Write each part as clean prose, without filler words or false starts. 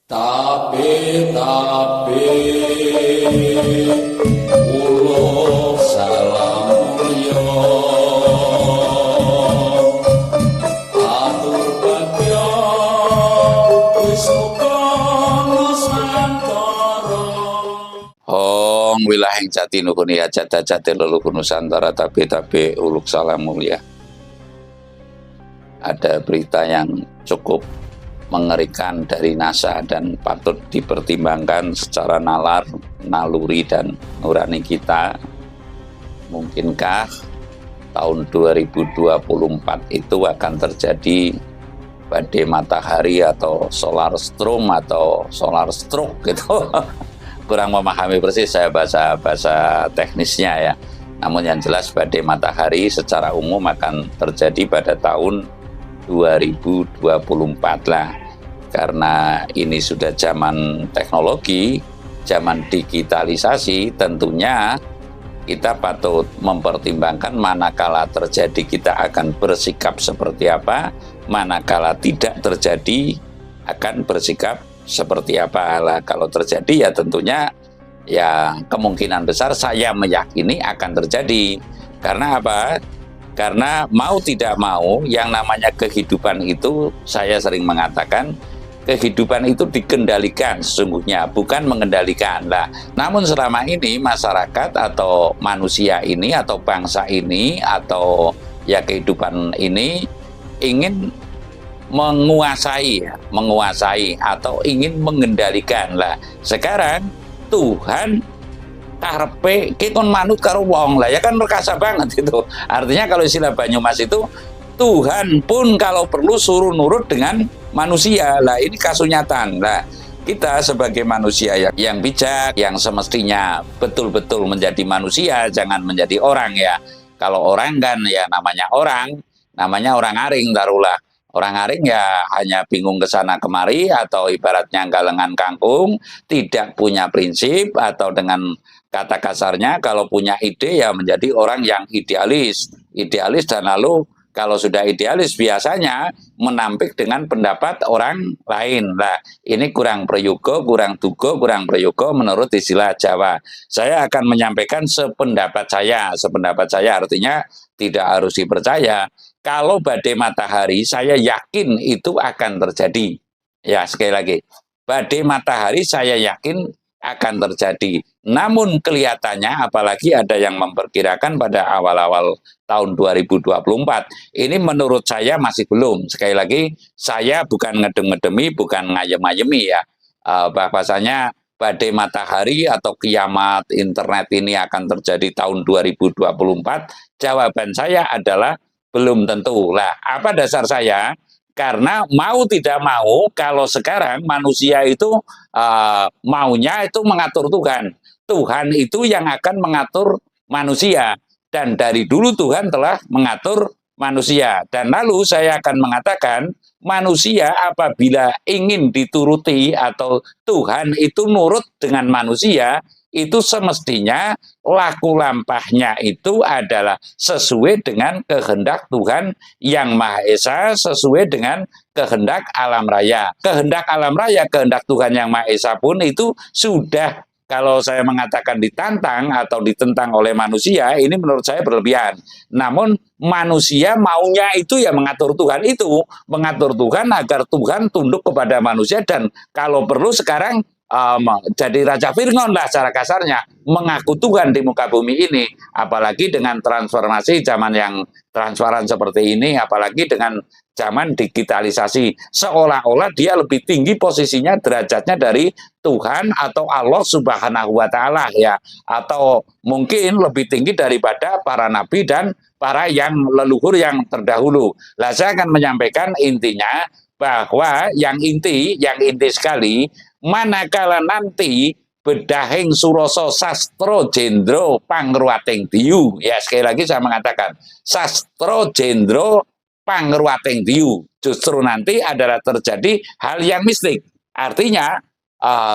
Tapi ulo salam mulya atur bagya wisuka Nusantara. Hong wilahing jati nuhuni hajat-hajate leluhur Nusantara tapi uluk salam mulia. Ada berita yang cukup mengerikan dari NASA dan patut dipertimbangkan secara nalar, naluri dan nurani kita. Mungkinkah tahun 2024 itu akan terjadi badai matahari atau solar storm atau solar stroke gitu. Kurang memahami persis saya bahasa teknisnya ya. Namun yang jelas badai matahari secara umum akan terjadi pada tahun 2024 lah, karena ini sudah zaman teknologi, zaman digitalisasi. Tentunya kita patut mempertimbangkan manakala terjadi kita akan bersikap seperti apa, manakala tidak terjadi akan bersikap seperti apa lah. Kalau terjadi ya tentunya ya kemungkinan besar saya meyakini akan terjadi. Karena apa? Karena mau tidak mau, yang namanya kehidupan itu, saya sering mengatakan, kehidupan itu dikendalikan sesungguhnya, bukan mengendalikan. Nah, namun selama ini masyarakat atau manusia ini, atau bangsa ini, atau ya kehidupan ini, ingin menguasai atau ingin mengendalikan. Lah, sekarang Tuhan karepe kon manut karo wong lah ya kan perkasa banget itu. Artinya kalau istilah Banyumas itu Tuhan pun kalau perlu suruh nurut dengan manusia. Lah ini kasunyatan. Lah kita sebagai manusia yang bijak, yang semestinya betul-betul menjadi manusia, jangan menjadi orang ya. Kalau orang kan ya namanya orang aring taruhlah. Orang aring ya hanya bingung ke sana kemari, atau ibaratnya galengan kangkung, tidak punya prinsip, atau dengan kata kasarnya kalau punya ide ya menjadi orang yang idealis dan lalu kalau sudah idealis biasanya menampik dengan pendapat orang lain. Nah, ini kurang prayoga, kurang duga, kurang prayoga menurut istilah Jawa. Saya akan menyampaikan sependapat saya artinya tidak harus dipercaya. Kalau badai matahari, saya yakin itu akan terjadi. Ya, sekali lagi, badai matahari saya yakin akan terjadi. Namun kelihatannya, apalagi ada yang memperkirakan pada awal-awal tahun 2024, ini menurut saya masih belum. Sekali lagi, saya bukan ngedem-ngedemi, bukan ngayem-ngayemi ya. Bahwasanya badai matahari atau kiamat internet ini akan terjadi tahun 2024, jawaban saya adalah belum tentu. Lah, apa dasar saya? Karena mau tidak mau, kalau sekarang manusia itu maunya itu mengatur Tuhan. Tuhan itu yang akan mengatur manusia. Dan dari dulu Tuhan telah mengatur manusia. Dan lalu saya akan mengatakan, manusia apabila ingin dituruti atau Tuhan itu nurut dengan manusia, itu semestinya laku lampahnya itu adalah sesuai dengan kehendak Tuhan Yang Maha Esa, sesuai dengan kehendak alam raya. Kehendak alam raya, kehendak Tuhan Yang Maha Esa pun itu sudah, kalau saya mengatakan ditantang atau ditentang oleh manusia, ini menurut saya berlebihan. Namun manusia maunya itu ya mengatur Tuhan itu, mengatur Tuhan agar Tuhan tunduk kepada manusia, dan kalau perlu sekarang jadi Raja Firngon lah cara kasarnya, mengaku Tuhan di muka bumi ini. Apalagi dengan transformasi zaman yang transparan seperti ini, apalagi dengan zaman digitalisasi, seolah-olah dia lebih tinggi posisinya, derajatnya dari Tuhan atau Allah Subhanahu wa Ta'ala ya, atau mungkin lebih tinggi daripada para nabi dan para yang leluhur yang terdahulu. Lah saya akan menyampaikan intinya bahwa yang inti sekali, manakala nanti bedahing suroso sastro jendro pangruating diyu. Ya, sekali lagi saya mengatakan sastro jendro pangruating diyu, justru nanti adalah terjadi hal yang mistik. Artinya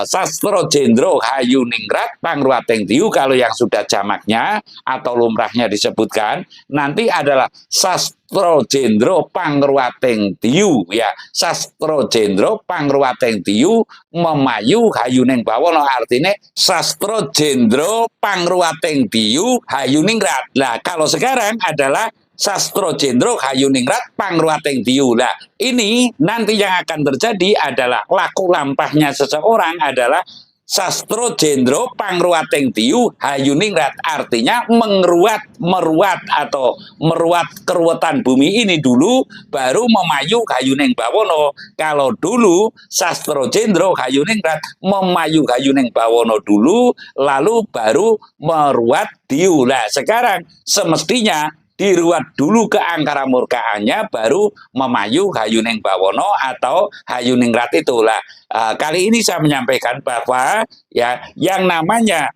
Sastro Jendro Hayuningrat Pangruating Diyu, kalau yang sudah jamaknya atau lumrahnya disebutkan nanti adalah Sastro Jendro Pangruating Diyu ya. Sastro Jendro Pangruating Diyu memayu Hayuning Bawono, artinya Sastro Jendro Pangruating Diyu Hayuningrat. Nah, kalau sekarang adalah Sastro Jendro Hayuningrat Pangruating Diyu. Nah, ini nanti yang akan terjadi adalah laku lampahnya seseorang adalah Sastro Jendro Pangruating Diyu Hayuningrat, artinya meruat atau meruat keruwetan bumi ini dulu baru memayu Hayuning Bawono. Kalau dulu Sastro Jendro Hayuningrat memayu Hayuning Bawono dulu lalu baru meruat Diyu. Nah, sekarang semestinya diruat dulu ke angkara murkaannya baru memayu Hayuning Bawono atau Hayuningrat itulah. Kali ini saya menyampaikan bahwa ya yang namanya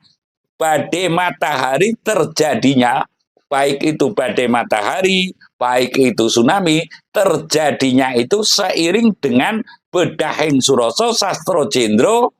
badai matahari terjadinya, baik itu badai matahari, baik itu tsunami, terjadinya itu seiring dengan bedahing Suroso Sastro Jendro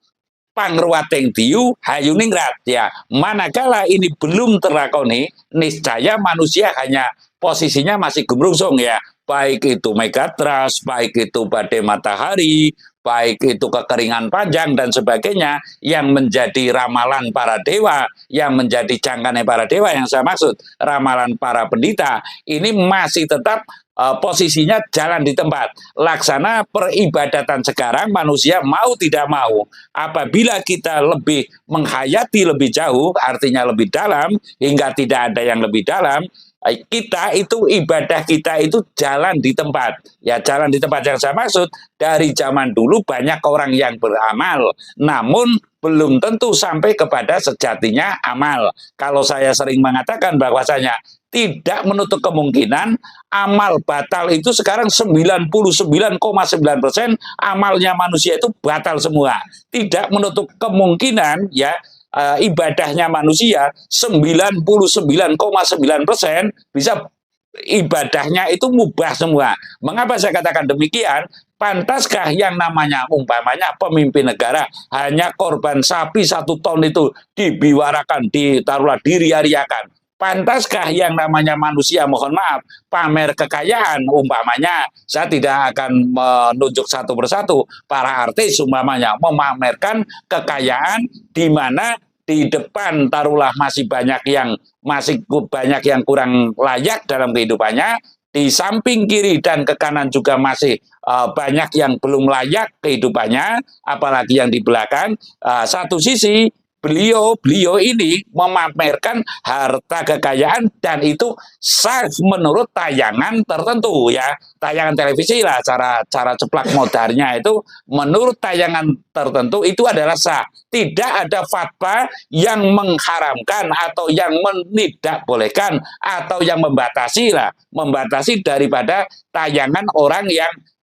Pangruating Diyu Hayuningrat ya. Manakala ini belum terlakoni, niscaya manusia hanya posisinya masih gemrungsung ya. Baik itu megatrust, baik itu badai matahari, baik itu kekeringan panjang dan sebagainya yang menjadi ramalan para dewa, yang menjadi jangkane para dewa yang saya maksud, ramalan para pendeta, ini masih tetap posisinya jalan di tempat. Laksana peribadatan sekarang manusia mau tidak mau, apabila kita lebih menghayati lebih jauh, artinya lebih dalam, hingga tidak ada yang lebih dalam, kita itu ibadah kita itu jalan di tempat. Ya, jalan di tempat yang saya maksud, dari zaman dulu banyak orang yang beramal, namun belum tentu sampai kepada sejatinya amal. Kalau saya sering mengatakan bahwasanya tidak menutup kemungkinan amal batal itu sekarang 99,9% amalnya manusia itu batal semua. Tidak menutup kemungkinan ya ibadahnya manusia 99,9% bisa ibadahnya itu mubah semua. Mengapa saya katakan demikian? Pantaskah yang namanya umpamanya pemimpin negara hanya korban sapi 1 ton itu dibiwarakan, ditaruhlah diriariakan? Pantaskah yang namanya manusia, mohon maaf, pamer kekayaan, umpamanya, saya tidak akan menunjuk satu persatu, para artis umpamanya memamerkan kekayaan di mana di depan taruhlah masih banyak yang kurang layak dalam kehidupannya, di samping kiri dan ke kanan juga masih banyak yang belum layak kehidupannya, apalagi yang di belakang. Satu sisi beliau ini memamerkan harta kekayaan dan itu sah menurut tayangan tertentu ya, tayangan televisi lah, cara ceplak modarnya itu menurut tayangan tertentu itu adalah sah. Tidak ada fatwa yang mengharamkan atau yang tidak bolehkan atau yang membatasi daripada tayangan orang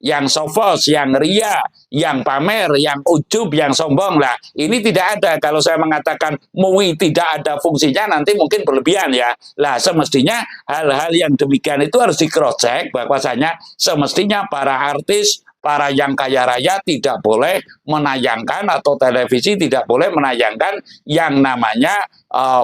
yang sofos, yang ria, yang pamer, yang ujub, yang sombong lah. Ini tidak ada. Kalau saya mengatakan MUI tidak ada fungsinya, nanti mungkin berlebihan ya. Lah semestinya hal-hal yang demikian itu harus di cross check, bahwasanya semestinya para artis, para yang kaya raya tidak boleh menayangkan atau televisi tidak boleh menayangkan yang namanya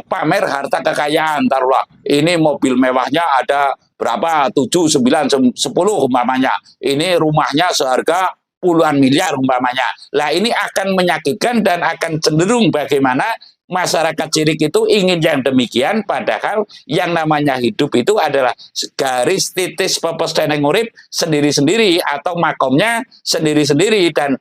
pamer harta kekayaan. Taruhlah ini mobil mewahnya ada berapa, 7, 9, 10 umpamanya. Ini rumahnya seharga puluhan miliar umpamanya. Lah ini akan menyakitkan dan akan cenderung bagaimana masyarakat cirik itu ingin yang demikian, padahal yang namanya hidup itu adalah garis titis pepes teneng urip sendiri-sendiri atau makomnya sendiri-sendiri dan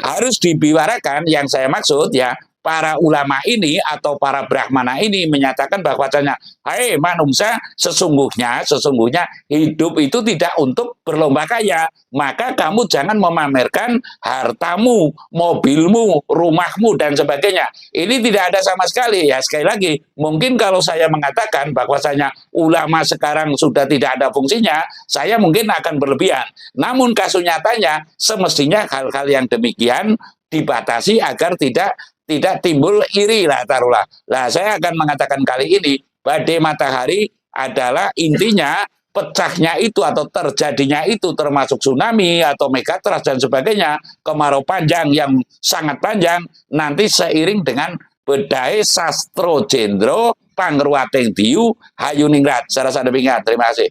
harus dibiwarakan. Yang saya maksud ya, para ulama ini atau para brahmana ini menyatakan bahwasanya, hai manusia, sesungguhnya hidup itu tidak untuk berlomba kaya. Maka kamu jangan memamerkan hartamu, mobilmu, rumahmu dan sebagainya. Ini tidak ada sama sekali ya. Sekali lagi, mungkin kalau saya mengatakan bahwasanya ulama sekarang sudah tidak ada fungsinya, saya mungkin akan berlebihan. Namun kasus nyatanya semestinya hal-hal yang demikian dibatasi agar tidak timbul iri lah taruhlah. Lah saya akan mengatakan kali ini badai matahari adalah intinya pecahnya itu atau terjadinya itu termasuk tsunami atau megatrust dan sebagainya, kemarau panjang yang sangat panjang, nanti seiring dengan bedai sastro jendro pangruating diyu hayuningrat. Saya rasa demikian. Terima kasih.